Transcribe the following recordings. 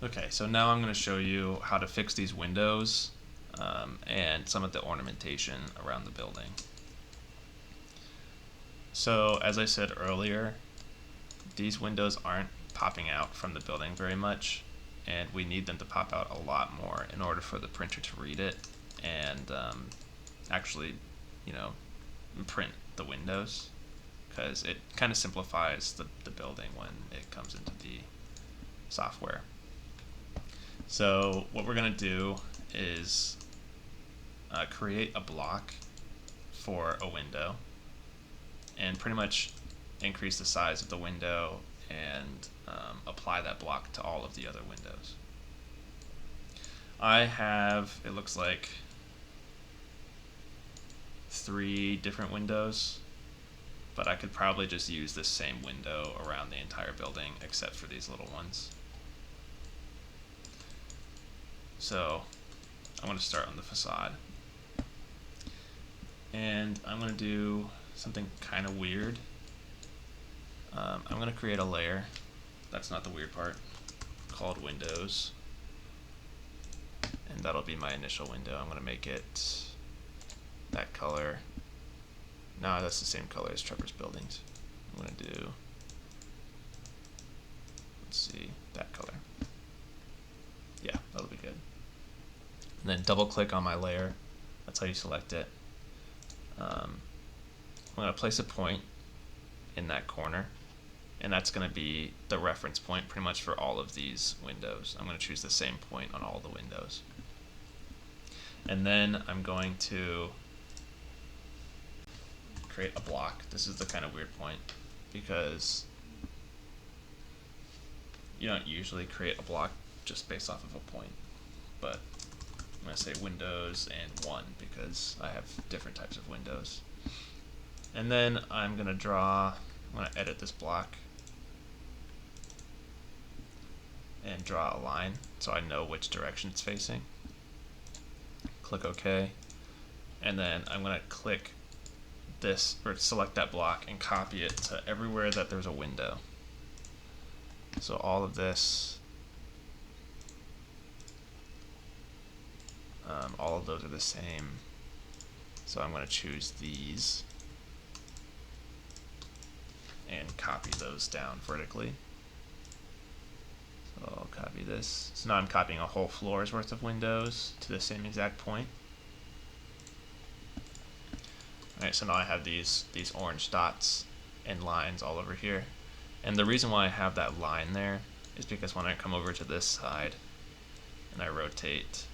Okay, so now I'm going to show you how to fix these windows and some of the ornamentation around the building. So as I said earlier, these windows aren't popping out from the building very much, and we need them to pop out a lot more in order for the printer to read it and actually, you know, print the windows, because it kind of simplifies the building when it comes into the software. So what we're going to do is create a block for a window and pretty much increase the size of the window and apply that block to all of the other windows. I have, it looks like, 3 different windows, but I could probably just use this same window around the entire building except for these little ones. So I'm going to start on the facade, and I'm going to do something kind of weird. I'm going to create a layer, that's not the weird part, called Windows, and that'll be my initial window. I'm going to make it that color. No, that's the same color as Trevor's buildings. I'm going to do, let's see, that color. Yeah, that'll be good. And then double click on my layer. That's how you select it. I'm going to place a point in that corner, and that's going to be the reference point pretty much for all of these windows. I'm going to choose the same point on all the windows. And then I'm going to create a block. This is the kind of weird point, because you don't usually create a block just based off of a point, but I'm going to say Windows and 1 because I have different types of windows. And then I'm going to edit this block and draw a line so I know which direction it's facing. Click OK, and then I'm going to click this, or select that block and copy it to everywhere that there's a window. So all of this, all of those are the same. So I'm going to choose these and copy those down vertically. So I'll copy this. So now I'm copying a whole floor's worth of windows to the same exact point. Alright, so now I have these orange dots and lines all over here. And the reason why I have that line there is because when I come over to this side and I rotate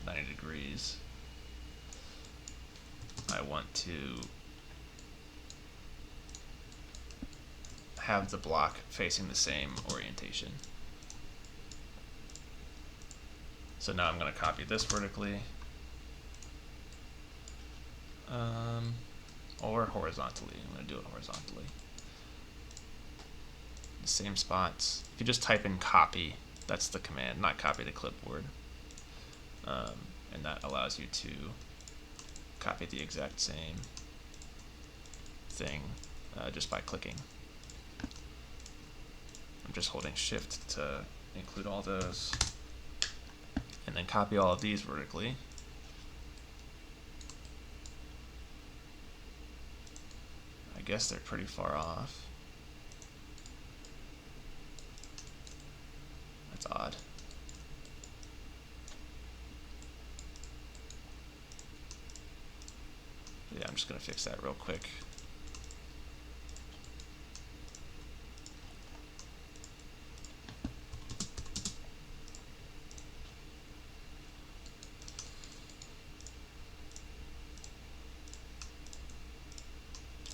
90 degrees, I want to have the block facing the same orientation. So now I'm going to copy this vertically, or horizontally. I'm going to do it horizontally. The same spots. If you just type in copy, that's the command, not copy to clipboard. And that allows you to copy the exact same thing just by clicking. I'm just holding shift to include all those, and then copy all of these vertically. I guess they're pretty far off. That's odd. Yeah, I'm just going to fix that real quick.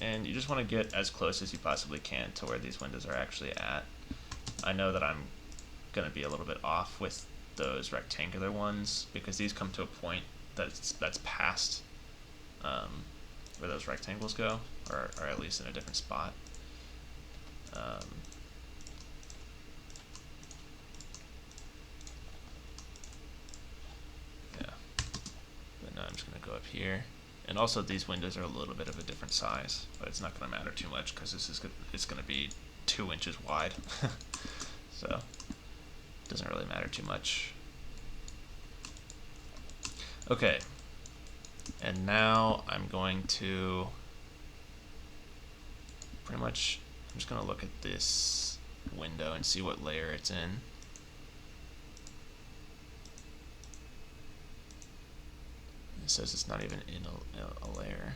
And you just want to get as close as you possibly can to where these windows are actually at. I know that I'm going to be a little bit off with those rectangular ones because these come to a point that's past where those rectangles go, or at least in a different spot. Yeah, but now I'm just going to go up here. And also these windows are a little bit of a different size, but it's not going to matter too much because it's going to be 2 inches wide. So Doesn't really matter too much. Okay, and now I'm going to pretty much, I'm just gonna look at this window and see what layer it's in. It says it's not even in a layer.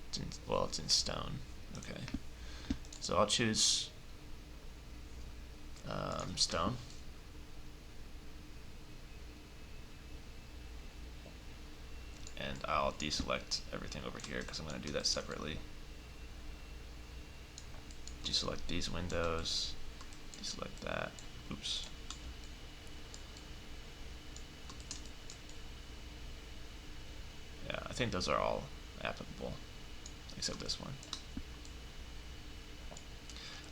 It's in, well, it's in stone. Okay, so I'll choose stone. And I'll deselect everything over here because I'm going to do that separately. Deselect these windows, deselect that. Oops. Yeah, I think those are all applicable, except this one.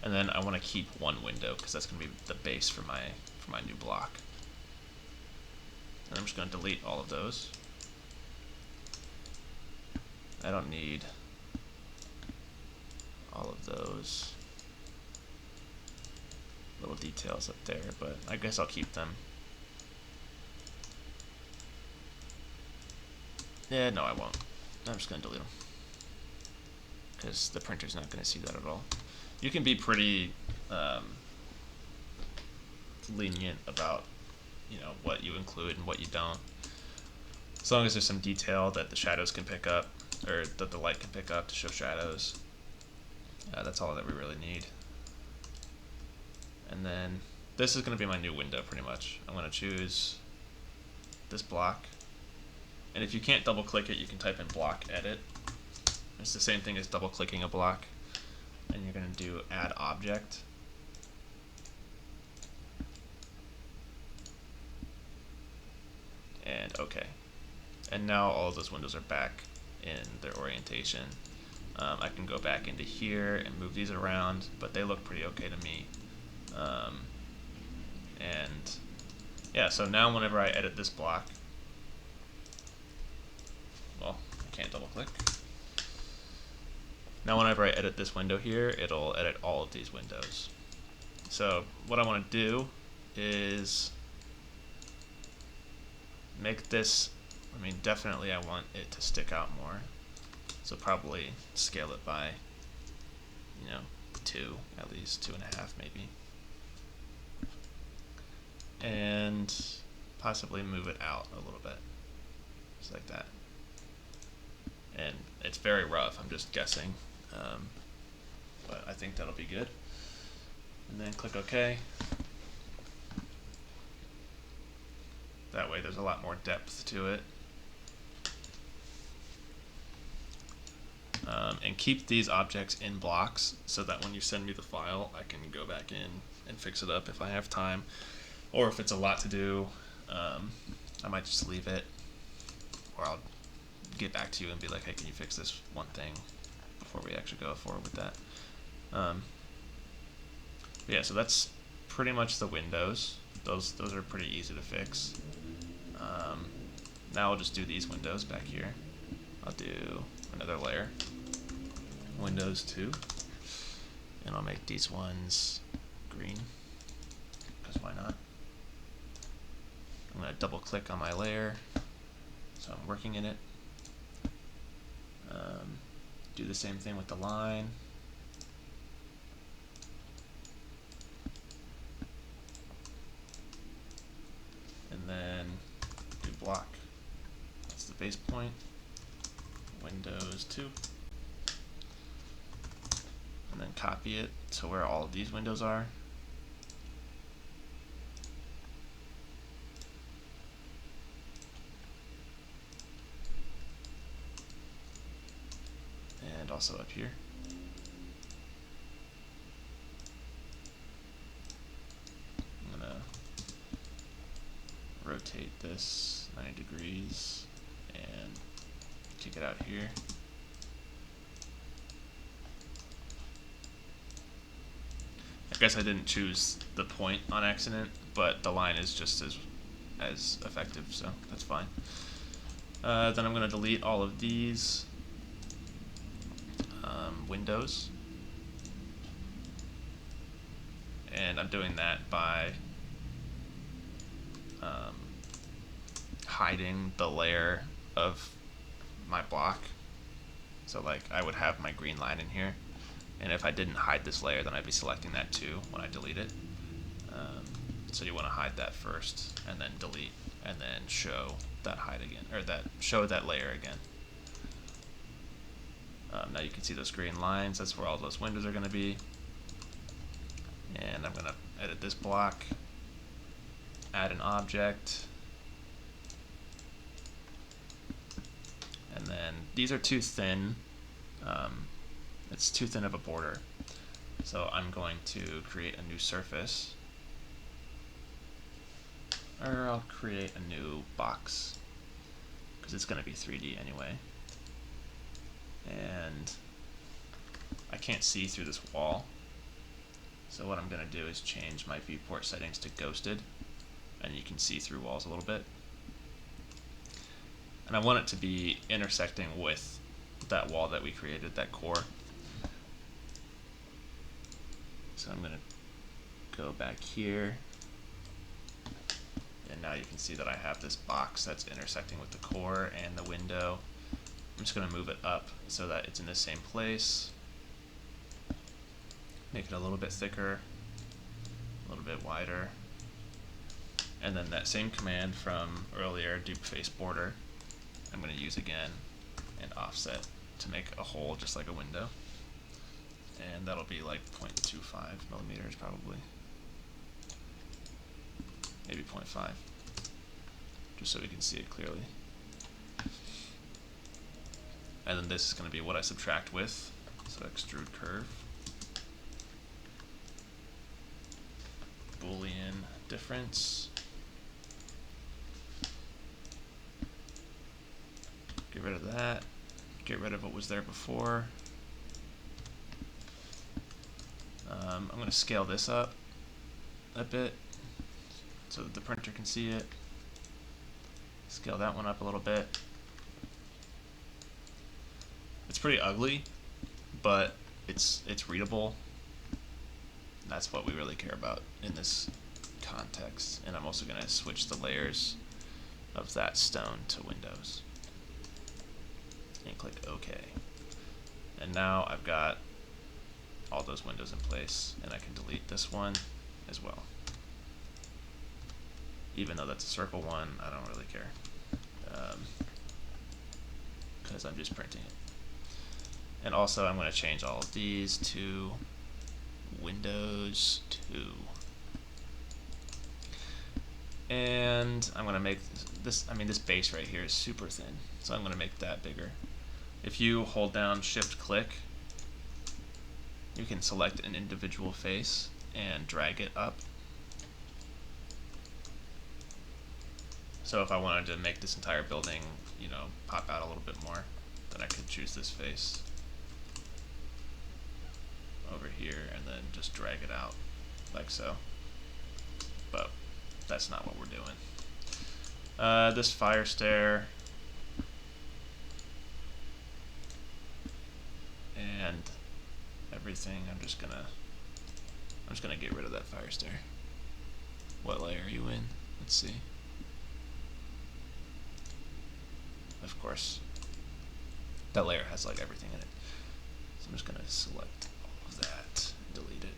And then I want to keep one window because that's going to be the base for my new block. And I'm just going to delete all of those. I don't need all of those little details up there, but I guess I'll keep them. Yeah, no, I won't. I'm just going to delete them because the printer's not going to see that at all. You can be pretty lenient about, you know, what you include and what you don't, as long as there's some detail that the shadows can pick up, or that the light can pick up to show shadows. That's all that we really need. And then this is going to be my new window pretty much. I'm going to choose this block, and if you can't double click it, you can type in block edit. It's the same thing as double clicking a block, and you're going to do add object. And okay. And now all of those windows are back in their orientation. I can go back into here and move these around, but they look pretty okay to me. And yeah, so now whenever I edit this block, well, I can't double click. Now whenever I edit this window here, it'll edit all of these windows. So what I want to do is make this, I mean, definitely I want it to stick out more. So probably scale it by, you know, 2, at least 2.5 maybe. And possibly move it out a little bit, just like that. And it's very rough, I'm just guessing, but I think that'll be good. And then click OK. That way there's a lot more depth to it. And keep these objects in blocks so that when you send me the file, I can go back in and fix it up if I have time. Or if it's a lot to do, I might just leave it, or I'll get back to you and be like, hey, can you fix this one thing before we actually go forward with that. Yeah, so that's pretty much the windows. Those are pretty easy to fix. Now I'll just do these windows back here. I'll do another layer, Windows 2, and I'll make these ones green, because why not? I'm going to double click on my layer, so I'm working in it. Do the same thing with the line. And then do block. That's the base point. Windows 2. And then copy it to where all of these windows are. And also up here. I'm gonna rotate this 90 degrees and kick it out here. I guess I didn't choose the point on accident, but the line is just as effective, so that's fine. Then I'm going to delete all of these windows. And I'm doing that by hiding the layer of my block. So like I would have my green line in here, and if I didn't hide this layer, then I'd be selecting that too when I delete it. So you want to hide that first, and then delete, and then show that hide again, or that show that layer again. Now you can see those green lines. That's where all those windows are going to be. And I'm going to edit this block, add an object, and then these are too thin. It's too thin of a border. So I'm going to create a new surface, or I'll create a new box, because it's going to be 3D anyway. And I can't see through this wall. So what I'm going to do is change my viewport settings to ghosted, and you can see through walls a little bit. And I want it to be intersecting with that wall that we created, that core. So I'm going to go back here, and now you can see that I have this box that's intersecting with the core and the window. I'm just going to move it up so that it's in the same place. Make it a little bit thicker, a little bit wider. And then that same command from earlier, dupe face border, I'm going to use again and offset to make a hole just like a window. And that'll be like 0.25 millimeters probably. Maybe 0.5, just so we can see it clearly. And then this is going to be what I subtract with, so extrude curve. Boolean difference. Get rid of that. Get rid of what was there before. I'm going to scale this up a bit so that the printer can see it. Scale that one up a little bit. It's pretty ugly, but it's readable. That's what we really care about in this context. And I'm also going to switch the layers of that stone to windows. And click OK. And now I've got all those windows in place, and I can delete this one as well. Even though that's a circle one, I don't really care, because I'm just printing it. And also I'm going to change all of these to Windows 2. And I'm going to make this, this base right here is super thin, so I'm going to make that bigger. If you hold down Shift click, you can select an individual face and drag it up. So if I wanted to make this entire building, pop out a little bit more, then I could choose this face over here and then just drag it out like so. But that's not what we're doing. This fire stair and everything, I'm just gonna get rid of that fire stair. What layer are you in? Let's see. Of course, that layer has like everything in it. So I'm just gonna select all of that, delete it.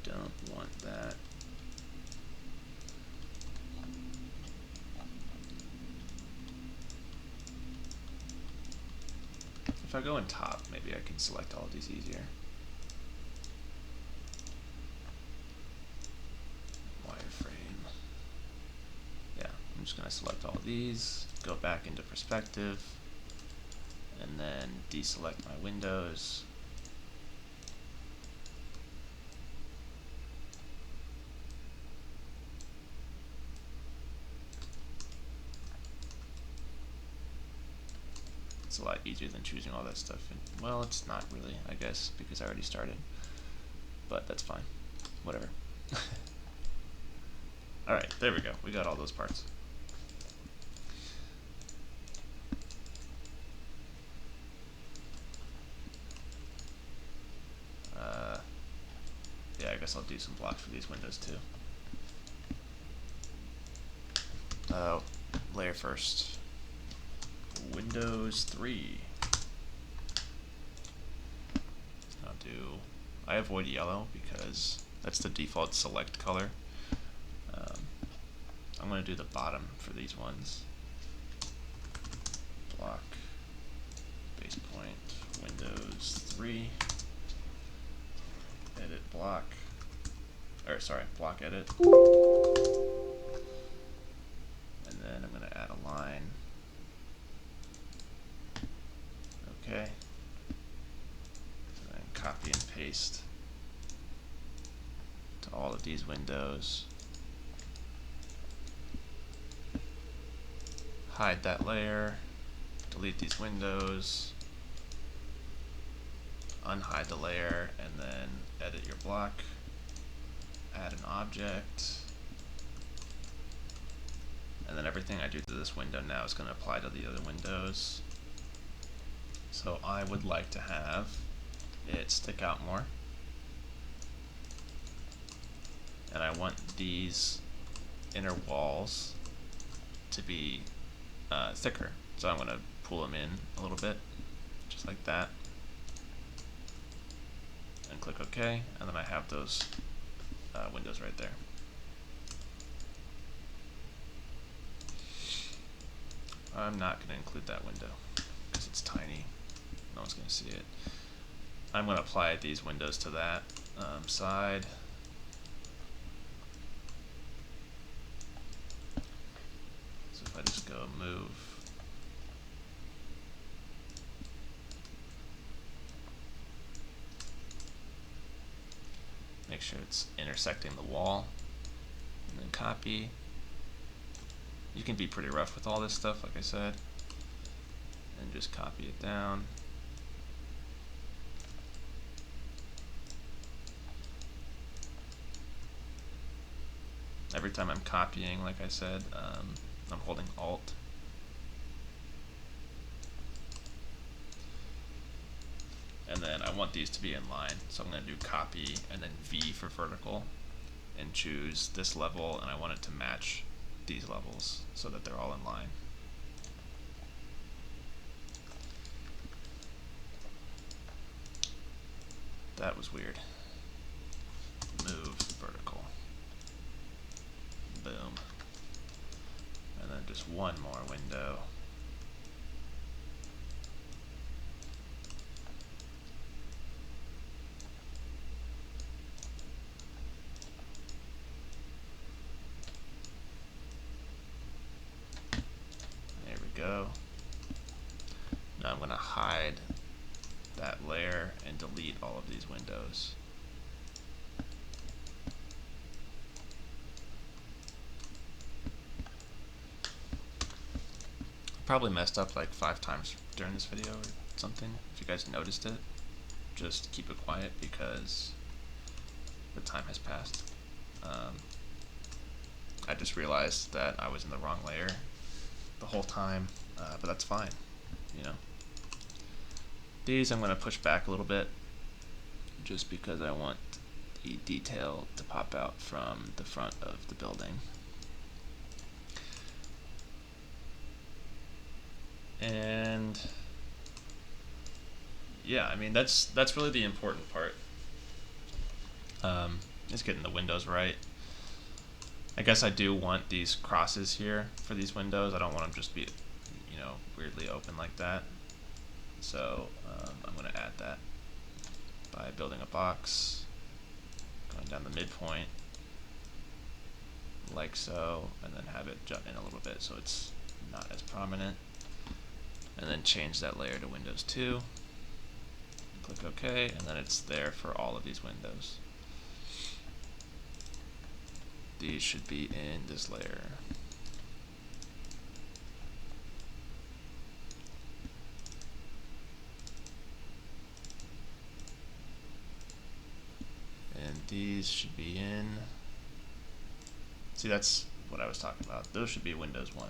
Don't want that. If I go in top, maybe I can select all of these easier. Wireframe. Yeah, I'm just going to select all of these, go back into perspective, and then deselect my windows. It's a lot easier than choosing all that stuff. And, well, it's not really, I guess, because I already started. But that's fine. Whatever. Alright, there we go. We got all those parts. I guess I'll do some blocks for these windows too. Layer first. Windows 3. I avoid yellow because that's the default select color. I'm going to do the bottom for these ones. Block, base point, Windows 3, edit block, block edit. And then I'm going to add a line. Okay. And then copy and paste to all of these windows. Hide that layer, delete these windows, unhide the layer, and then edit your block, add an object, and then everything I do to this window now is going to apply to the other windows. So I would like to have it stick out more, and I want these inner walls to be thicker. So I'm going to pull them in a little bit, just like that, and click OK, and then I have those windows right there. I'm not going to include that window because it's tiny. No one's going to see it. I'm going to apply these windows to that side. So if I just go move, make sure it's intersecting the wall, and then copy. You can be pretty rough with all this stuff, like I said, and just copy it down. Every time I'm copying, like I said, I'm holding Alt. And then I want these to be in line, so I'm going to do copy and then V for vertical, and choose this level, and I want it to match these levels so that they're all in line. That was weird. Move vertical. Boom. And then just one more window. There we go. Now I'm going to hide that layer and delete all of these windows. Probably messed up like 5 times during this video or something. If you guys noticed it, just keep it quiet because the time has passed. I just realized that I was in the wrong layer the whole time, but that's fine, you know. These I'm going to push back a little bit just because I want the detail to pop out from the front of the building. And yeah, I mean that's really the important part. Is getting the windows right. I guess I do want these crosses here for these windows. I don't want them just be, you know, weirdly open like that. So I'm going to add that by building a box, going down the midpoint, like so, and then have it jut in a little bit so it's not as prominent. And then change that layer to Windows 2. Click OK, and then it's there for all of these windows. These should be in this layer. And these should be in. See, that's what I was talking about. Those should be Windows 1.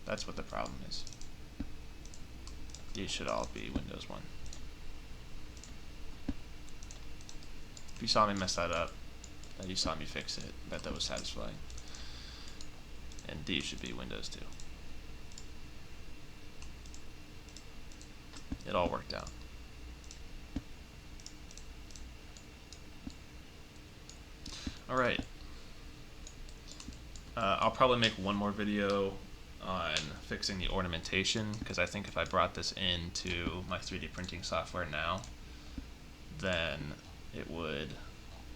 That's what the problem is. These should all be Windows 1. If you saw me mess that up, you saw me fix it. I bet that was satisfying. And D should be Windows 2. It all worked out. Alright. I'll probably make one more video on fixing the ornamentation, because I think if I brought this into my 3D printing software now, then it would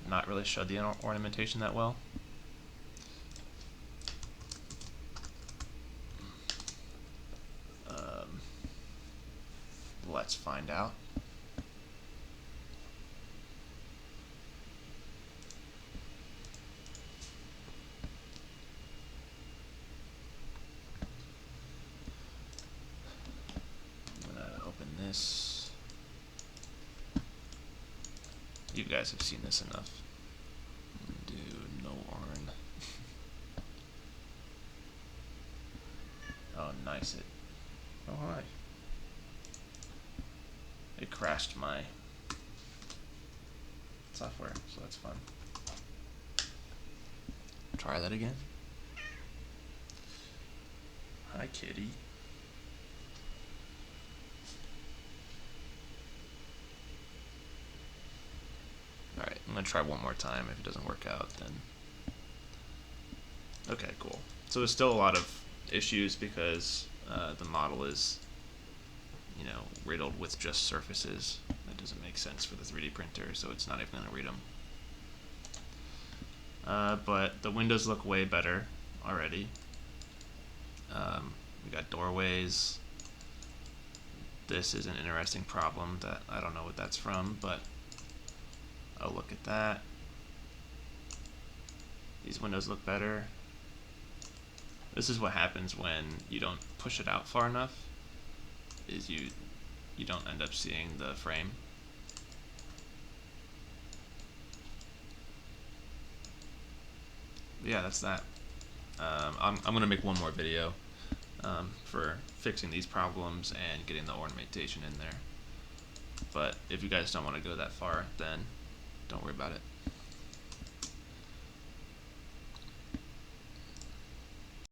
not really show the ornamentation that well. Let's find out. I'm gonna open this. You guys have seen this enough. Do no orn. Oh, nice. Oh, hi. It crashed my software, so that's fun. Try that again. Hi, kitty. Alright, I'm gonna try one more time. If it doesn't work out, then... Okay, cool. So there's still a lot of issues because the model is, you know, riddled with just surfaces. That doesn't make sense for the 3D printer, so it's not even going to read them. But the windows look way better already. We got doorways. This is an interesting problem that I don't know what that's from, but I'll look at that. These windows look better. This is what happens when you don't push it out far enough, is you don't end up seeing the frame. But yeah, that's that. I'm gonna make one more video for fixing these problems and getting the ornamentation in there. But if you guys don't want to go that far, then don't worry about it.